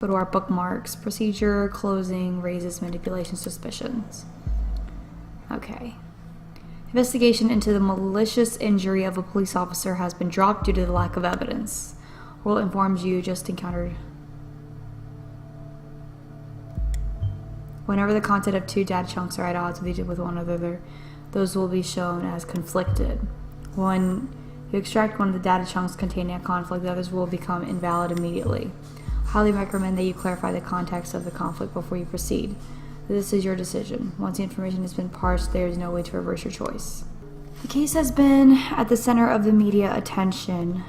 Go to our bookmarks. Procedure closing raises manipulation suspicions. Okay. Investigation into the malicious injury of a police officer has been dropped due to the lack of evidence. Orwell informs you just encountered. Whenever the content of two data chunks are at odds with one another, those will be shown as conflicted. When you extract one of the data chunks containing a conflict, the others will become invalid immediately. Highly recommend that you clarify the context of the conflict before you proceed. This is your decision. Once the information has been parsed, there is no way to reverse your choice. The case has been at the center of the media attention.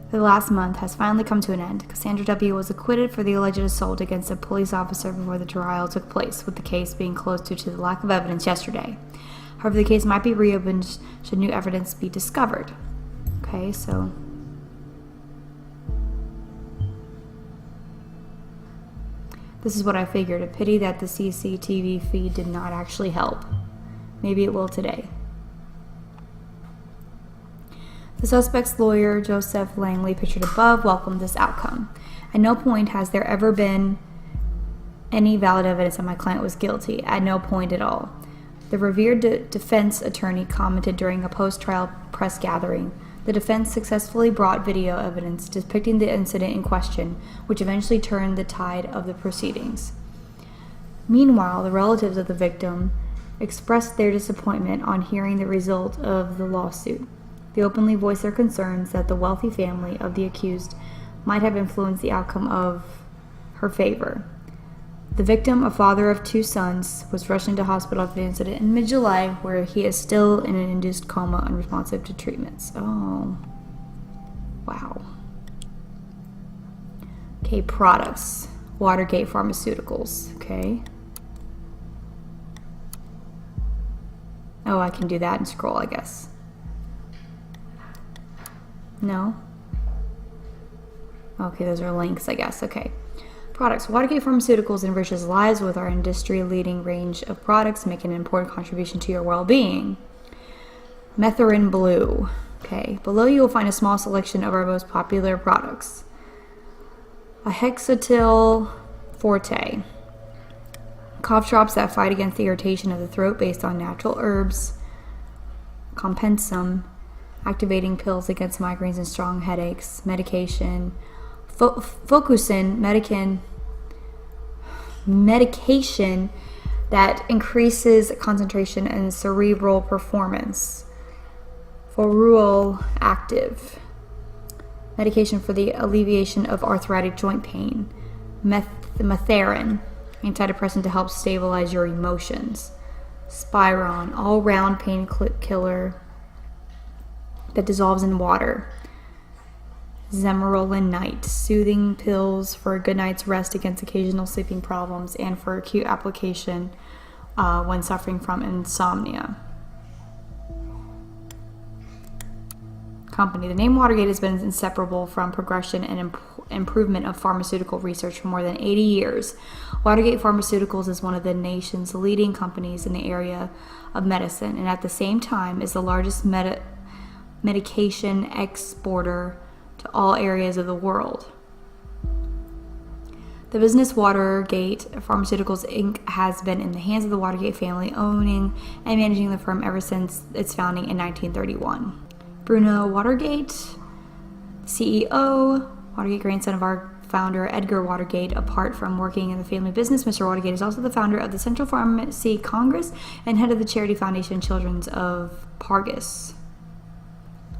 The last month has finally come to an end. Cassandra W. was acquitted for the alleged assault against a police officer before the trial took place, with the case being closed due to the lack of evidence yesterday. However, the case might be reopened should new evidence be discovered. Okay, so this is what I figured. A pity that the CCTV feed did not actually help. Maybe it will today. The suspect's lawyer, Joseph Langley, pictured above, welcomed this outcome. At no point has there ever been any valid evidence that my client was guilty. At no point at all. The revered defense attorney commented during a post-trial press gathering. The defense successfully brought video evidence depicting the incident in question, which eventually turned the tide of the proceedings. Meanwhile, the relatives of the victim expressed their disappointment on hearing the result of the lawsuit. They openly voiced their concerns that the wealthy family of the accused might have influenced the outcome of her favor. The victim, a father of two sons, was rushed into hospital after the incident in mid-July, where he is still in an induced coma, unresponsive to treatments. Oh. Wow. Okay, products. Watergate Pharmaceuticals. Okay. Oh, I can do that and scroll, I guess. No? Okay, those are links, I guess. Okay. Products. Watergate Pharmaceuticals enriches lives with our industry-leading range of products, making an important contribution to your well-being. Methorin Blue. Okay. Below you will find a small selection of our most popular products. A Hexatil Forte. Cough drops that fight against the irritation of the throat based on natural herbs. Compensum. Activating pills against migraines and strong headaches. Medication. Focusin, medication that increases concentration and cerebral performance. Orwell Active, medication for the alleviation of arthritic joint pain. Metharin, antidepressant to help stabilize your emotions. Spiron, all-round painkiller that dissolves in water. Zemerolin Night, soothing pills for a good night's rest against occasional sleeping problems and for acute application when suffering from insomnia. Company. The name Watergate has been inseparable from progression and improvement of pharmaceutical research for more than 80 years. Watergate Pharmaceuticals is one of the nation's leading companies in the area of medicine, and at the same time is the largest medication exporter to all areas of the world. The business Watergate Pharmaceuticals Inc. has been in the hands of the Watergate family, owning and managing the firm ever since its founding in 1931. Bruno Watergate, CEO, Watergate grandson of our founder Edgar Watergate. Apart from working in the family business, Mr. Watergate is also the founder of the Central Pharmacy Congress and head of the charity foundation Children's of Pargus.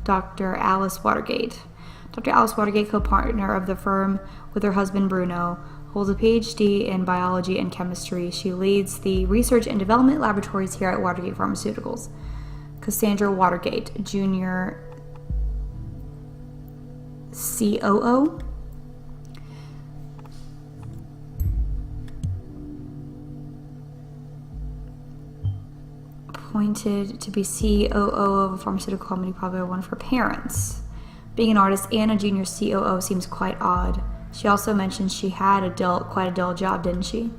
Dr. Alice Watergate. Dr. Alice Watergate, co-partner of the firm with her husband Bruno, holds a PhD in biology and chemistry. She leads the research and development laboratories here at Watergate Pharmaceuticals. Cassandra Watergate, Jr., COO. Appointed to be COO of a pharmaceutical company, probably one of her parents. Being an artist and a junior COO seems quite odd. She also mentioned she had quite a dull job, didn't she?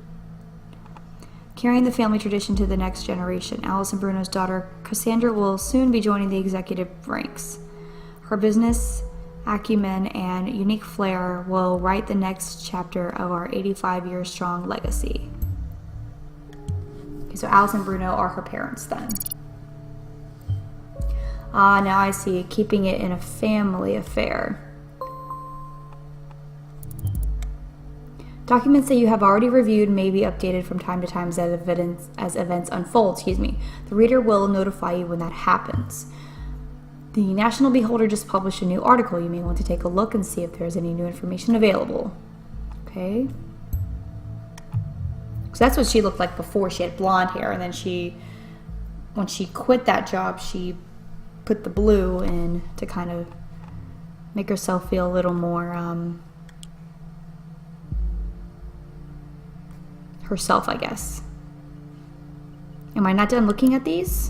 Carrying the family tradition to the next generation, Alice and Bruno's daughter Cassandra will soon be joining the executive ranks. Her business, acumen, and unique flair will write the next chapter of our 85-year-strong legacy. Okay, so Alice and Bruno are her parents then. Ah, now I see. Keeping it in a family affair. Documents that you have already reviewed may be updated from time to time as events unfold. The reader will notify you when that happens. The National Beholder just published a new article. You may want to take a look and see if there's any new information available. Okay. So that's what she looked like before. She had blonde hair, and then when she quit that job, she put the blue in to kind of make herself feel a little more herself, I guess. Am I not done looking at these?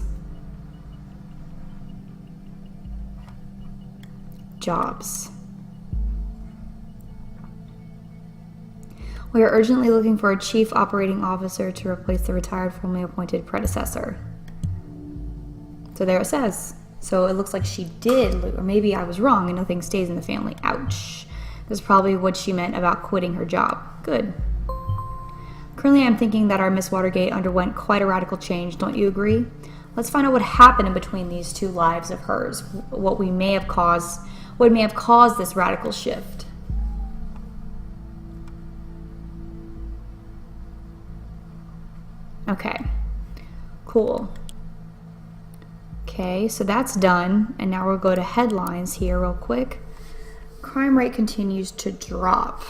Jobs. We are urgently looking for a chief operating officer to replace the retired formerly appointed predecessor. So there it says. So it looks like she did, or maybe I was wrong and nothing stays in the family. Ouch. That's probably what she meant about quitting her job. Good. Currently, I'm thinking that our Miss Watergate underwent quite a radical change. Don't you agree? Let's find out what happened in between these two lives of hers. What may have caused this radical shift. Okay. Cool. Okay, so that's done. And now we'll go to headlines here real quick. Crime rate continues to drop.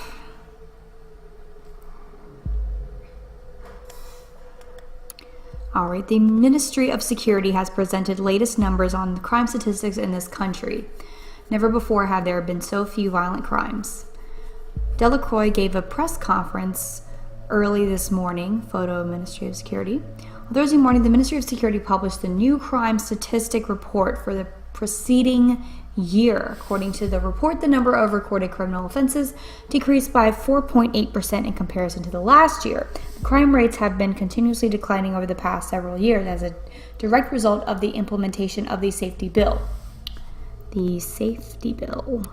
All right, the Ministry of Security has presented latest numbers on the crime statistics in this country. Never before have there been so few violent crimes. Delacroix gave a press conference early this morning, photo Ministry of Security. On Thursday morning, the Ministry of Security published the new crime statistic report for the preceding year. According to the report, the number of recorded criminal offenses decreased by 4.8% in comparison to the last year. The crime rates have been continuously declining over the past several years as a direct result of the implementation of the safety bill. The safety bill.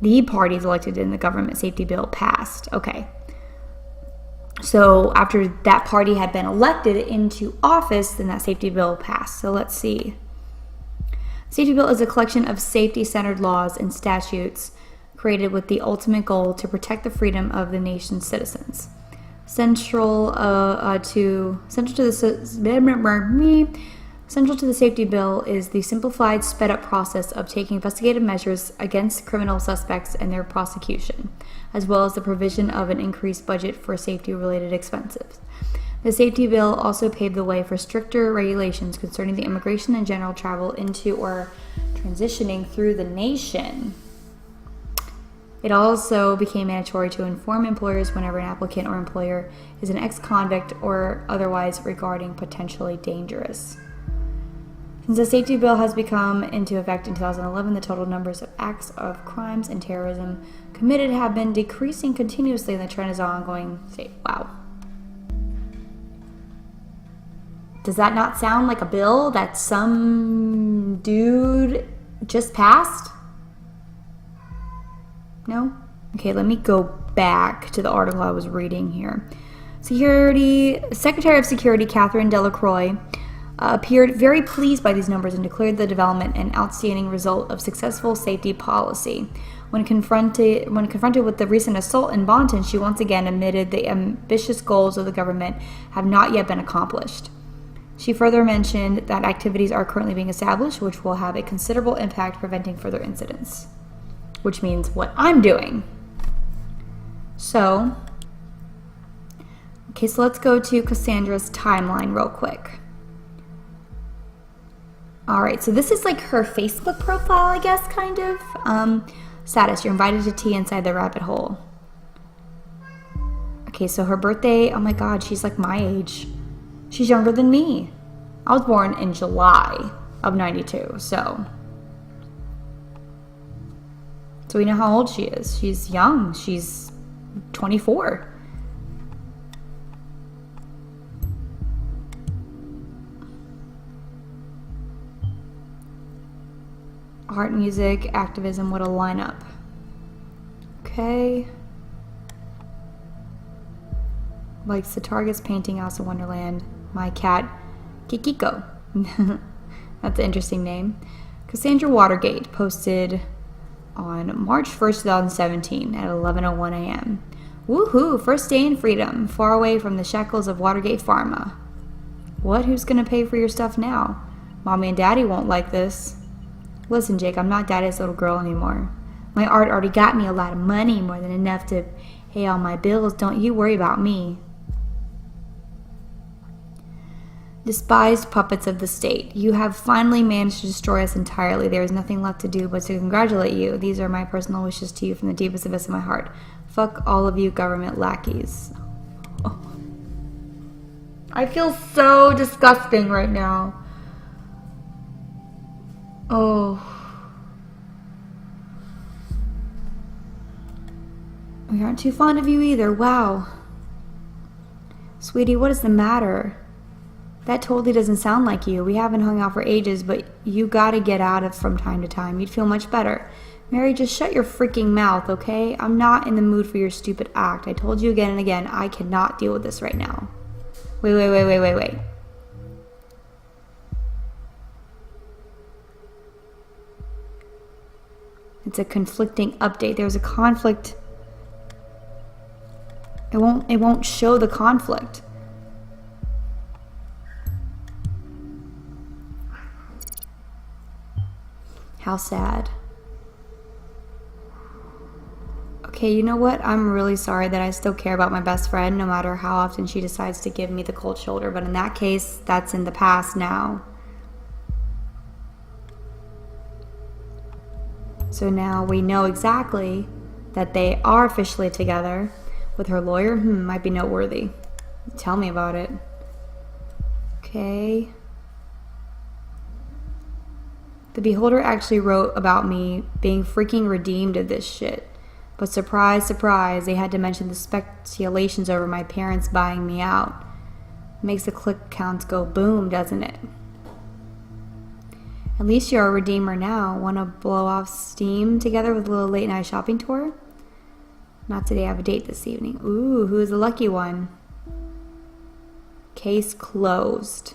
The parties elected in the government safety bill passed. Okay. So after that party had been elected into office, then that safety bill passed. So let's see. Safety bill is a collection of safety-centered laws and statutes created with the ultimate goal to protect the freedom of the nation's citizens. Central to the safety bill is the simplified, sped-up process of taking investigative measures against criminal suspects and their prosecution, as well as the provision of an increased budget for safety-related expenses. The safety bill also paved the way for stricter regulations concerning the immigration and general travel into or transitioning through the nation. It also became mandatory to inform employers whenever an applicant or employer is an ex-convict or otherwise regarding potentially dangerous. Since the safety bill has become into effect in 2011, the total numbers of acts of crimes and terrorism committed have been decreasing continuously, and the trend is ongoing. Wow. Does that not sound like a bill that some dude just passed? No? Okay, let me go back to the article I was reading here. Secretary of Security Catherine Delacroix appeared very pleased by these numbers and declared the development an outstanding result of successful safety policy. When confronted with the recent assault in Bonton, she once again admitted the ambitious goals of the government have not yet been accomplished. She further mentioned that activities are currently being established which will have a considerable impact preventing further incidents, which means what I'm doing. So let's go to Cassandra's timeline real quick. Alright, so this is like her Facebook profile, I guess, kind of. Status, you're invited to tea inside the rabbit hole. Okay, so her birthday, oh my god, she's like my age. She's younger than me. I was born in July of 92, so we know how old she is. She's young. She's 24. Art, music, activism, what a lineup. Okay. Likes the Target's painting Alice in Wonderland. My cat, Kikiko. That's an interesting name. Cassandra Watergate posted on March 1st, 2017 at 11:01 a.m. Woohoo! First day in freedom, far away from the shackles of Watergate Pharma. What? Who's gonna pay for your stuff now? Mommy and Daddy won't like this. Listen, Jake, I'm not Daddy's little girl anymore. My art already got me a lot of money, more than enough to pay all my bills. Don't you worry about me. Despised puppets of the state, you have finally managed to destroy us entirely. There is nothing left to do but to congratulate you. These are my personal wishes to you from the deepest abyss of my heart. Fuck all of you government lackeys. Oh. I feel so disgusting right now. Oh. We aren't too fond of you either. Wow. Sweetie, what is the matter? That totally doesn't sound like you. We haven't hung out for ages, but you gotta get out of from time to time. You'd feel much better. Mary, just shut your freaking mouth, okay? I'm not in the mood for your stupid act. I told you again and again, I cannot deal with this right now. Wait. It's a conflicting update. There's a conflict. It won't show the conflict. How sad. Okay, you know what? I'm really sorry that I still care about my best friend, no matter how often she decides to give me the cold shoulder. But in that case, that's in the past now. So now we know exactly that they are officially together. With her lawyer, might be noteworthy. Tell me about it. Okay. The Beholder actually wrote about me being freaking redeemed of this shit. But surprise, surprise, they had to mention the speculations over my parents buying me out. Makes the click counts go boom, doesn't it? At least you're a redeemer now. Want to blow off steam together with a little late night shopping tour? Not today, I have a date this evening. Ooh, who's the lucky one? Case closed.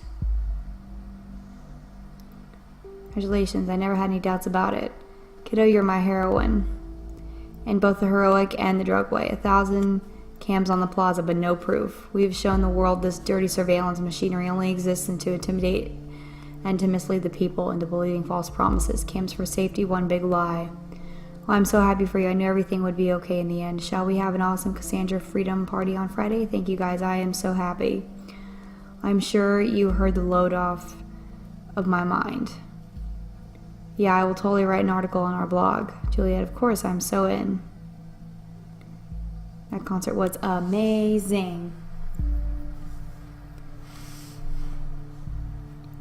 Congratulations, I never had any doubts about it. Kiddo, you're my heroine. In both the heroic and the drug way. 1,000 cams on the plaza, but no proof. We've shown the world this dirty surveillance machinery only exists to intimidate and to mislead the people into believing false promises. Cams for safety, one big lie. Well, I'm so happy for you. I knew everything would be okay in the end. Shall we have an awesome Cassandra Freedom Party on Friday? Thank you guys. I am so happy. I'm sure you heard the load off of my mind. Yeah, I will totally write an article on our blog. Juliet, of course, I'm so in. That concert was amazing.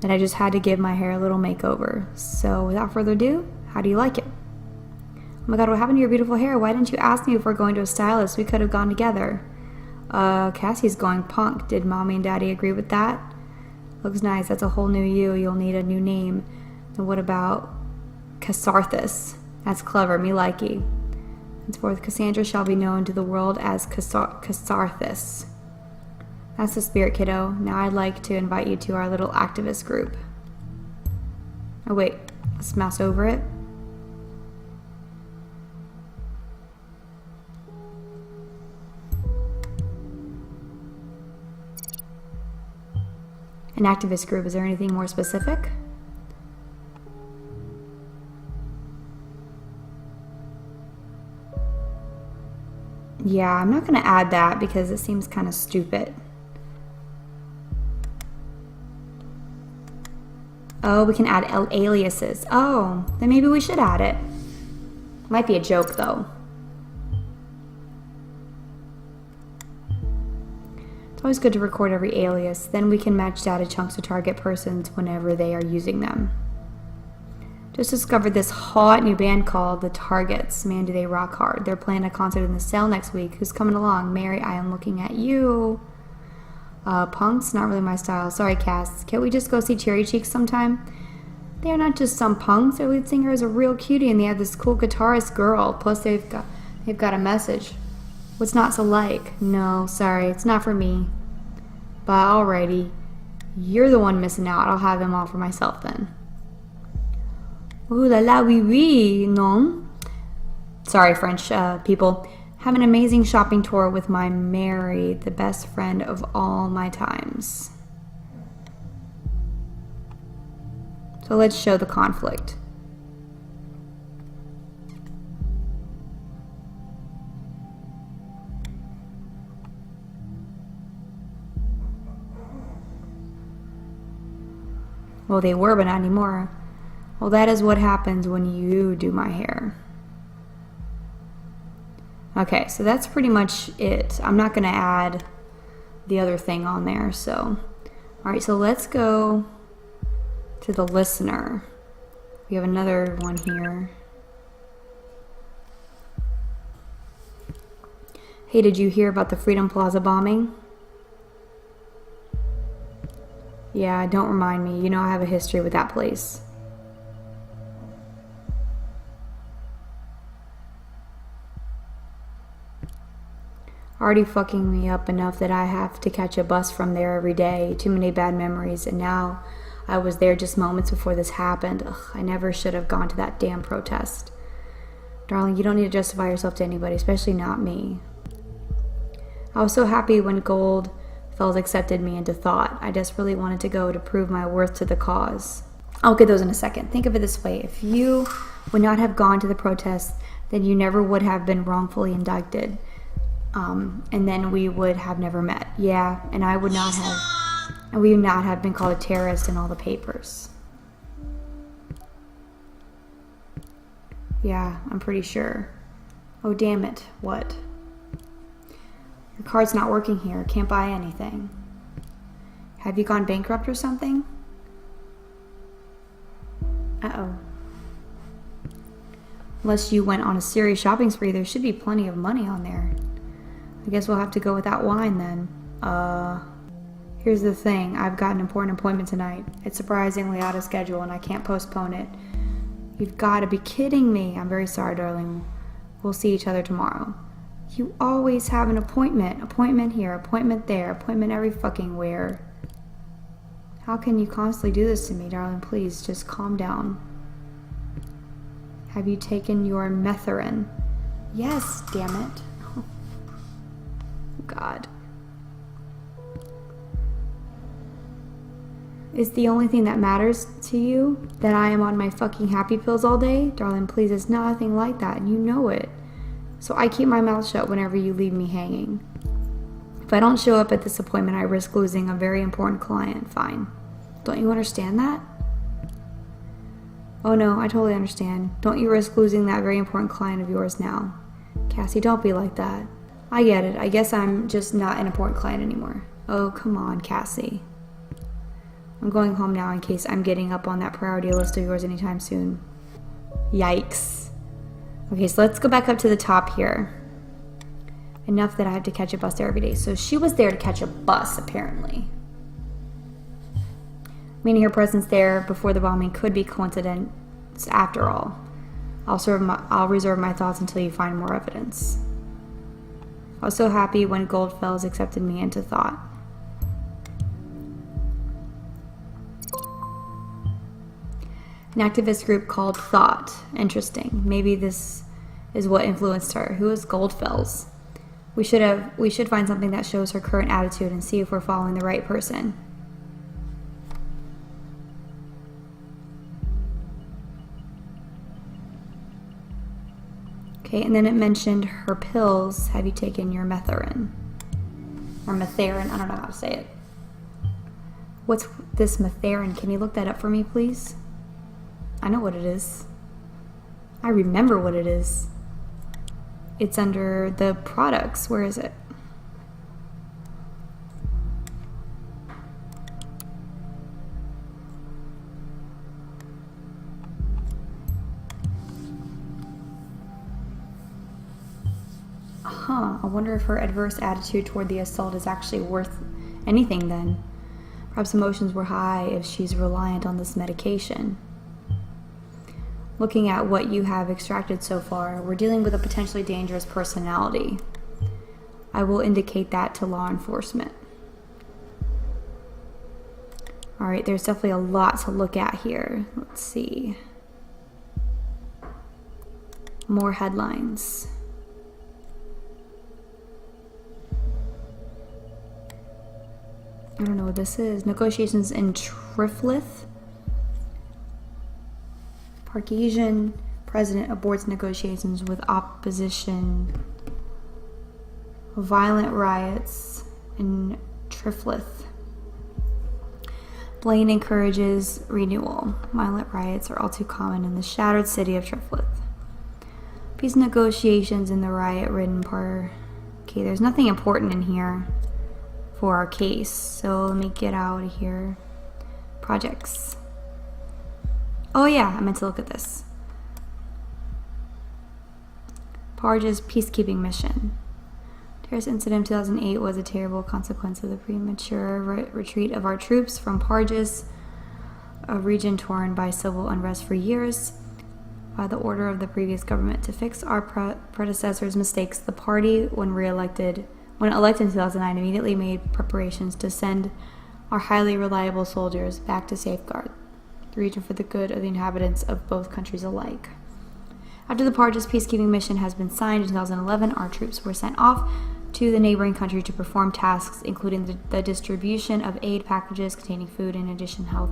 And I just had to give my hair a little makeover. So without further ado, how do you like it? Oh my god, what happened to your beautiful hair? Why didn't you ask me if we're going to a stylist? We could have gone together. Cassie's going punk. Did Mommy and Daddy agree with that? Looks nice. That's a whole new you. You'll need a new name. And what about Catharthus? That's clever. Me likey. Henceforth, Cassandra shall be known to the world as Catharthus. That's the spirit, kiddo. Now I'd like to invite you to our little activist group. Oh wait, let's mouse over it. An activist group, is there anything more specific? Yeah, I'm not going to add that because it seems kind of stupid. Oh, we can add aliases. Oh, then maybe we should add it. Might be a joke, though. It's always good to record every alias. Then we can match data chunks to target persons whenever they are using them. Just discovered this hot new band called The Targets. Man, do they rock hard. They're playing a concert in the Cell next week. Who's coming along? Mary, I am looking at you. Punk's not really my style. Sorry, Cass. Can't we just go see Cherry Cheeks sometime? They're not just some punks. Their lead singer is a real cutie, and they have this cool guitarist girl. Plus, they've got a message. What's not to like? No, sorry, it's not for me. But alrighty, you're the one missing out. I'll have them all for myself then. Ooh la la, oui oui, non. Sorry, French people. Have an amazing shopping tour with my Mary, the best friend of all my times. So let's show the conflict. Well, they were, but not anymore. Well, that is what happens when you do my hair. Okay, so that's pretty much it. I'm not going to add the other thing on there, so. Alright, so let's go to the listener. We have another one here. Hey, did you hear about the Freedom Plaza bombing? Yeah, don't remind me. You know I have a history with that place. Already fucking me up enough that I have to catch a bus from there every day. Too many bad memories, and now I was there just moments before this happened. Ugh, I never should have gone to that damn protest. Darling, you don't need to justify yourself to anybody, especially not me. I was so happy when Goldfels accepted me into thought. I just really wanted to go to prove my worth to the cause. I'll get those in a second. Think of it this way. If you would not have gone to the protest, then you never would have been wrongfully indicted. And then we would have never met. Yeah, and we would not have been called a terrorist in all the papers. Yeah, I'm pretty sure. Oh, damn it. What? Your card's not working here. Can't buy anything. Have you gone bankrupt or something? Uh-oh. Unless you went on a serious shopping spree, there should be plenty of money on there. I guess we'll have to go with that wine then. Here's the thing. I've got an important appointment tonight. It's surprisingly out of schedule and I can't postpone it. You've got to be kidding me. I'm very sorry, darling. We'll see each other tomorrow. You always have an appointment. Appointment here, appointment there, appointment every fucking where. How can you constantly do this to me, darling? Please, just calm down. Have you taken your Methorin? Yes, damn it. God. Is the only thing that matters to you that I am on my fucking happy pills all day? Darling, please, it's nothing like that, and you know it. So I keep my mouth shut whenever you leave me hanging. If I don't show up at this appointment, I risk losing a very important client. Fine. Don't you understand that? Oh no, I totally understand. Don't you risk losing that very important client of yours now. Cassie, don't be like that. I get it. I guess I'm just not an important client anymore. Oh, come on, Cassie. I'm going home now in case I'm getting up on that priority list of yours anytime soon. Yikes. Okay, so let's go back up to the top here. Enough that I have to catch a bus there every day. So she was there to catch a bus, apparently. Meaning her presence there before the bombing could be coincidence after all. I'll reserve my thoughts until you find more evidence. I was so happy when Goldfels accepted me into thought. An activist group called Thought. Interesting. Maybe this is what influenced her. Who is Goldfels? We should find something that shows her current attitude and see if we're following the right person. Okay, and then it mentioned her pills. Have you taken your Methorin? Or Metharin, I don't know how to say it. What's this Metharin? Can you look that up for me, please? I know what it is. I remember what it is. It's under the products. Where is it? I wonder if her adverse attitude toward the assault is actually worth anything then. Perhaps emotions were high if she's reliant on this medication. Looking at what you have extracted so far, we're dealing with a potentially dangerous personality. I will indicate that to law enforcement. All right, there's definitely a lot to look at here. Let's see. More headlines. I don't know what this is. Negotiations in Triflith. Parkesian president aborts negotiations with opposition. Violent riots in Triflith. Blaine encourages renewal. Violent riots are all too common in the shattered city of Triflith. Peace negotiations in the riot-ridden part. Okay, there's nothing important in here for our case, so let me get out of here. Projects. Oh yeah, I meant to look at this. Parge's peacekeeping mission. Terrorist incident 2008 was a terrible consequence of the premature retreat of our troops from Parges, a region torn by civil unrest for years. By the order of the previous government to fix our predecessors' mistakes, the party, when elected in 2009, immediately made preparations to send our highly reliable soldiers back to safeguard the region for the good of the inhabitants of both countries alike. After the Parges peacekeeping mission has been signed in 2011, our troops were sent off to the neighboring country to perform tasks including the distribution of aid packages containing food, in addition health,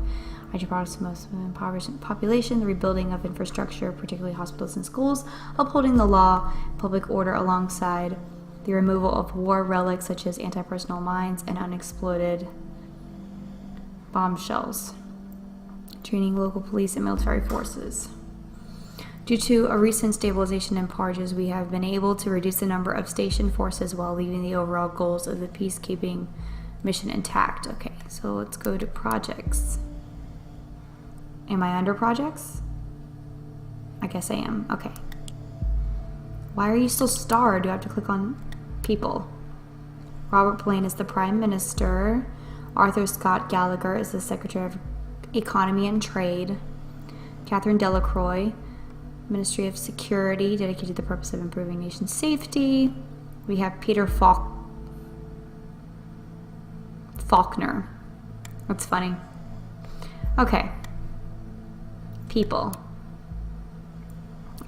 hygiene products to most impoverished population, the rebuilding of infrastructure, particularly hospitals and schools, upholding the law, public order alongside the removal of war relics such as anti-personnel mines and unexploded bombshells, training local police and military forces. Due to a recent stabilization in Parges, we have been able to reduce the number of stationed forces while leaving the overall goals of the peacekeeping mission intact. Okay, so let's go to projects. Am I under projects? I guess I am. Okay. Why are you still starred? Do I have to click on people? Robert Blaine is the Prime Minister. Arthur Scott Gallagher is the Secretary of Economy and Trade. Catherine Delacroix, Ministry of Security, dedicated to the purpose of improving nation safety. We have Peter Faulkner. That's funny. Okay. People.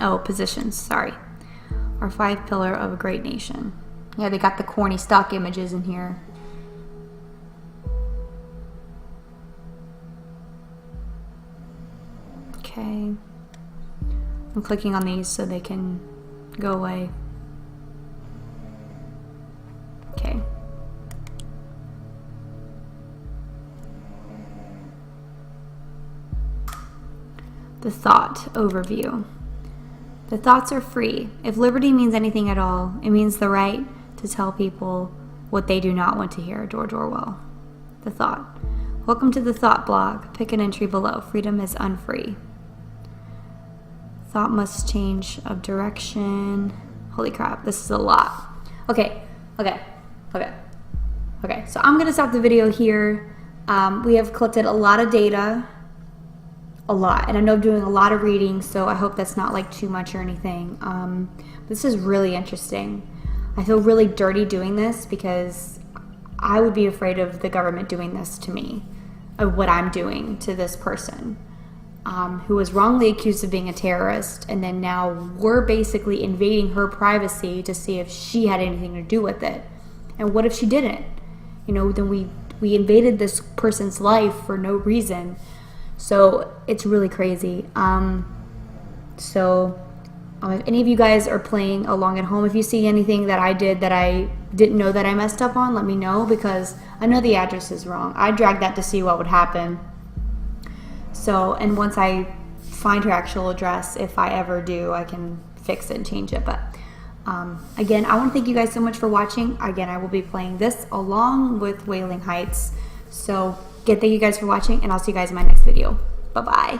Oh, positions, sorry. Our 5 pillar of a great nation. Yeah, they got the corny stock images in here. Okay. I'm clicking on these so they can go away. Okay. The thought overview. The thoughts are free. If liberty means anything at all, it means the right to tell people what they do not want to hear. George Orwell. The thought. Welcome to the Thought blog. Pick an entry below. Freedom is unfree. Thought must change of direction. Holy crap, this is a lot. Okay, so I'm gonna stop the video here. We have collected a lot of data, and I know I'm doing a lot of reading, so I hope that's not like too much or anything. This is really interesting. I feel really dirty doing this because I would be afraid of the government doing this to me, of what I'm doing to this person. Who was wrongly accused of being a terrorist, and then now we're basically invading her privacy to see if she had anything to do with it. And what if she didn't? You know, then we invaded this person's life for no reason. So it's really crazy. If any of you guys are playing along at home, if you see anything that I did that I didn't know that I messed up on, let me know, because I know the address is wrong. I dragged that to see what would happen. So, and once I find her actual address, if I ever do, I can fix it and change it. But again, I want to thank you guys so much for watching. Again, I will be playing this along with Wailing Heights. So, again, thank you guys for watching, and I'll see you guys in my next video. Bye-bye.